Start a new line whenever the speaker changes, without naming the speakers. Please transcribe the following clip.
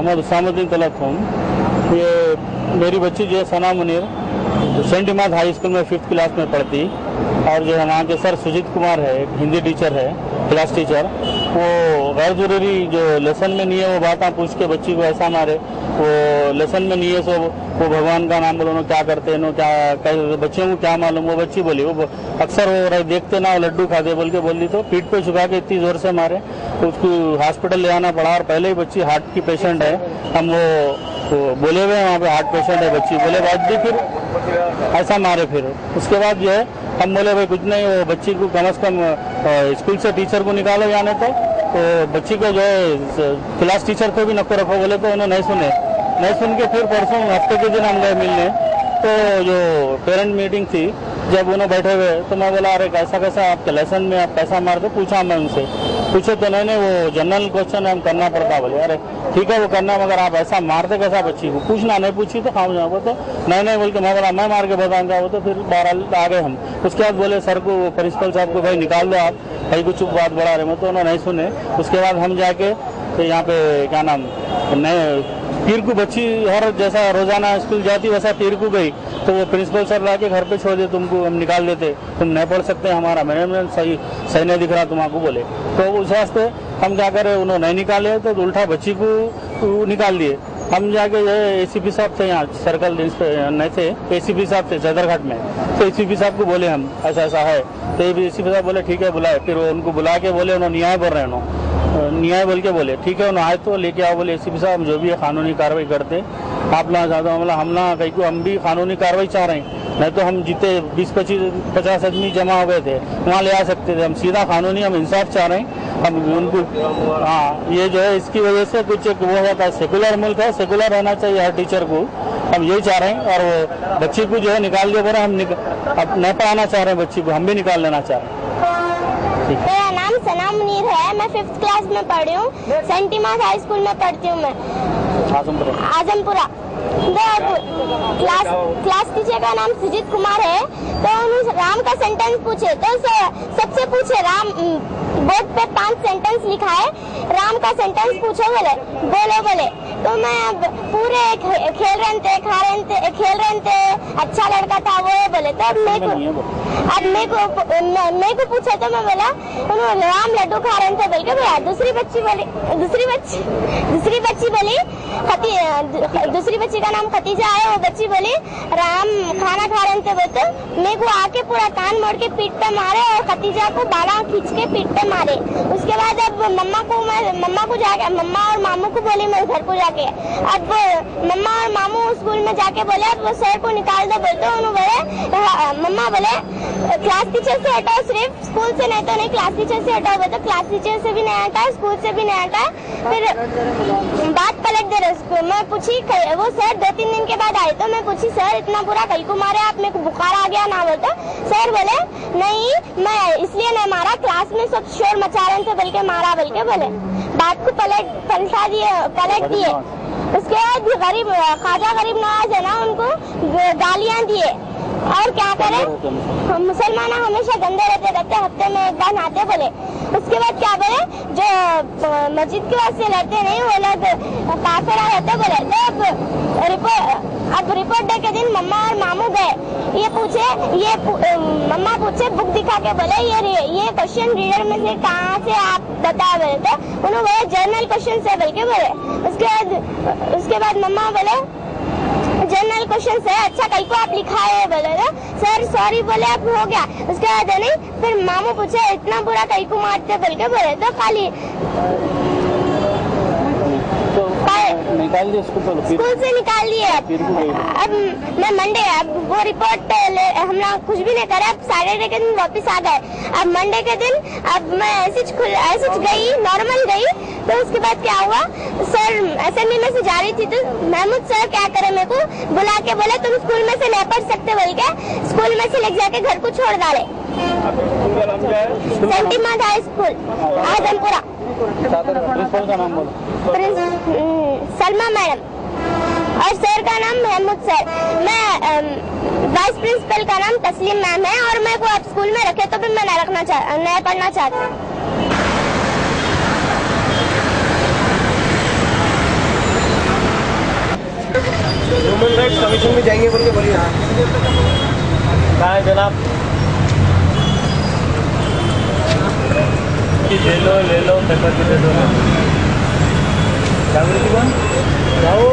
मोहम्मद उसामुद्दीन तलत हूँ। ये मेरी बच्ची जो है Sana Munir saint Imad high school में 5th क्लास में पढ़ती, और जो है वहाँ के सर सुजीत कुमार है, हिंदी टीचर है, क्लास टीचर, वो गैर जरूरी जो लेसन में नहीं है वो बात पूछ के बच्ची को ऐसा मारे, वो लेसन में नहीं है सो वो भगवान का नाम बोलो, क्या करते हैं क्या बच्चों को क्या मालूम। वो बच्ची बोली वो अक्सर वो देखते ना वो लड्डू खाते बोल के बोली, तो पीठ पे छुपा के इतनी जोर से मारे तो उसको हॉस्पिटल ले आना पड़ा। और पहले ही बच्ची हार्ट की पेशेंट है, हम वो बोले हुए वहाँ पे हार्ट पेशेंट है बच्ची, बोले बाद भी फिर ऐसा मारे। फिर उसके बाद जो है हम बोले भाई कुछ नहीं, वो बच्ची को कम से कम स्कूल से टीचर को निकालो जाने तो बच्ची को जो है क्लास टीचर को भी नको रखो बोले, तो उन्होंने नहीं सुन के फिर परसों हफ्ते के दिन हम गए मिलने। तो जो पेरेंट मीटिंग थी जब उन्होंने बैठे हुए तो मैं बोला अरे कैसा आपके लेसन में आप कैसा मारते, पूछा मैं उनसे, पूछे तो नहीं वो जनरल क्वेश्चन हम करना पड़ता। बोले अरे ठीक है वो करना, मगर आप ऐसा मारते कैसा बच्ची को, पूछना नहीं पूछी तो खाओ जाओ। तो नहीं बोल के मैं बोला मैं मार के बताऊंगा। वो तो फिर बहरहाल आ गए हम। उसके बाद बोले सर को प्रिंसिपल साहब को भाई निकाल दो आप, भाई कुछ बात बढ़ा रहे, मैं तो उन्होंने नहीं सुने। उसके बाद हम जाके तो यहाँ पे क्या नाम पीर को बच्ची हर जैसा रोजाना स्कूल जाती वैसा पीर को गई, तो वो प्रिंसिपल सर लाके घर पे छोड़ दे, तुमको हम निकाल देते, तुम नहीं पढ़ सकते हमारा मैनेजमेंट सही नहीं दिख रहा तुम्हारा बोले। तो उस वास्ते हम क्या करें, उन्होंने नहीं निकाले तो उल्टा बच्ची को निकाल दिए। हम जाके एसीपी साहब थे यहाँ सर्कल नहीं थे, एसीपी साहब थे सदरघाट में, तो एसीपी साहब को बोले हम ऐसा है, तो एसीपी साहब बोले ठीक है बुलाए। फिर उनको बुला के बोले उन्होंने न्याय बोल रहे हैं, न्याय बोल के बोले ठीक है उन्होंने आए तो लेके आओ। बोले एसीपी साहब हम जो भी है कानूनी कार्रवाई करते, आप ना चाहते हो हम ना कहीं को हम भी कानूनी कार्रवाई चाह रहे हैं, नहीं तो हम जीते 20-25-50 आदमी जमा हो गए थे वहाँ ले आ सकते थे। हम सीधा कानूनी हम इंसाफ चाह रहे हैं हम उनको। हाँ ये जो है इसकी वजह से कुछ एक वो होता है, सेकुलर मुल्क है, सेकुलर रहना चाहिए हर टीचर को, हम यही चाह रहे हैं। और वो बच्ची को जो है निकाल दिया, हम अब नहीं पढ़ाना चाह रहे हैं बच्ची को, हम भी निकाल लेना चाह रहे हैं।
मेरा नाम सना मुनीर है, मैं 5th क्लास में पढ़ी हूँ, सेंट इमाद हाई स्कूल में पढ़ती हूँ मैं आजमपुरा। क्लास टीचर का नाम सुजीत कुमार है। तो उन्होंने राम का सेंटेंस पूछे तो सबसे पूछे राम बोर्ड पे 5 सेंटेंस लिखा है, राम का सेंटेंस पूछो बोले। तो मैं अब पूरे खेल रहे थे अच्छा लड़का था वो बोले। तो अब मेरे को पूछा तो मैं बोला उन्होंने राम लड्डू खा रहे थे बोल के बोला। दूसरी बच्ची का नाम खतीजा है, वो बच्ची बोली राम खाना खा रहे थे बोलते, मेरे को आके पूरा कान मोड़ के पीठ पे मारे और खतीजा को बाला खींच के पीठ पे मारे। उसके बाद अब मम्मा और मामू को बोली मैं घर को जाके, अब मम्मा और मामू स्कूल में जाके बोले अब वो सर को निकाल दो बोलते, उन्होंने मम्मा बोले क्लास टीचर से हटाओ, सिर्फ स्कूल से नहीं तो नहीं क्लास टीचर से हटाओ बोलते। क्लास टीचर से भी नहीं हटा, स्कूल से भी नहीं हटा, फिर बात पलट दे रहे। मैं पूछी वो सर 2-3 दिन के बाद आए तो मैं पूछी सर इतना बुरा कहीं को मारे आप, मेरे को बुखार आ गया ना बोलते। सर बोले नहीं मैं इसलिए नहीं मारा, क्लास में सब शोर मचा रहे थे बल्कि मारा बोले। बात को पलट दिए। उसके बाद ख्वाजा गरीब नवाज है ना, उनको गालियां दिए। और क्या करें, मुसलमान हमेशा गंदे रहते हफ्ते में एक बार नहाते बोले। उसके बाद क्या बोले, जो मस्जिद के वास्ते लड़ते नहीं वो लोग काफिरा रहते बोले। तो अब रिपोर्ट डे के दिन मम्मा और मामू गए, मम्मा पूछे बुक दिखा के बोले ये क्वेश्चन रीडर में से कहाँ से आप बता बोले। तो उन्होंने बोले जर्नल क्वेश्चन से बोल के बोले। उसके बाद मम्मा बोले जनरल क्वेश्चन है, अच्छा कहीं को आप लिखा है बोले ना सर सॉरी बोले अब हो गया। उसके बाद नहीं फिर मामू पूछे इतना बुरा कहीं को मारते बोल के बोले। तो खाली
निकाल दिए स्कूल से
निकाल दिए। अब मैं मंडे अब वो रिपोर्ट हम लोग कुछ भी नहीं करे, अब सैटरडे के दिन वापस आ गए। अब मंडे के दिन अब मैं ऐसे गई नॉर्मल गई। तो उसके बाद क्या हुआ, सर असेंबली में से जा रही थी तो महमूद सर क्या करे मेरे को बुला के बोले तुम स्कूल में से नहीं पढ़ सकते बोल के स्कूल में से ले जाके घर को छोड़ डाले। Saint Imad high school Azampura.
Principal का नाम बोलो।
सलमा मैडम और सर का नाम महमूद सर। मैं वाइस प्रिंसिपल का नाम तस्लीम मैम है और मेरे को आप स्कूल में रखे तो भी मैं नहीं पढ़ना चाहती।
ह्यूमन राइट्स कमीशन में जाएंगे बोल के बोलिए। कहाँ है जनाब? ले लो पेपर भी दे दो। जाओ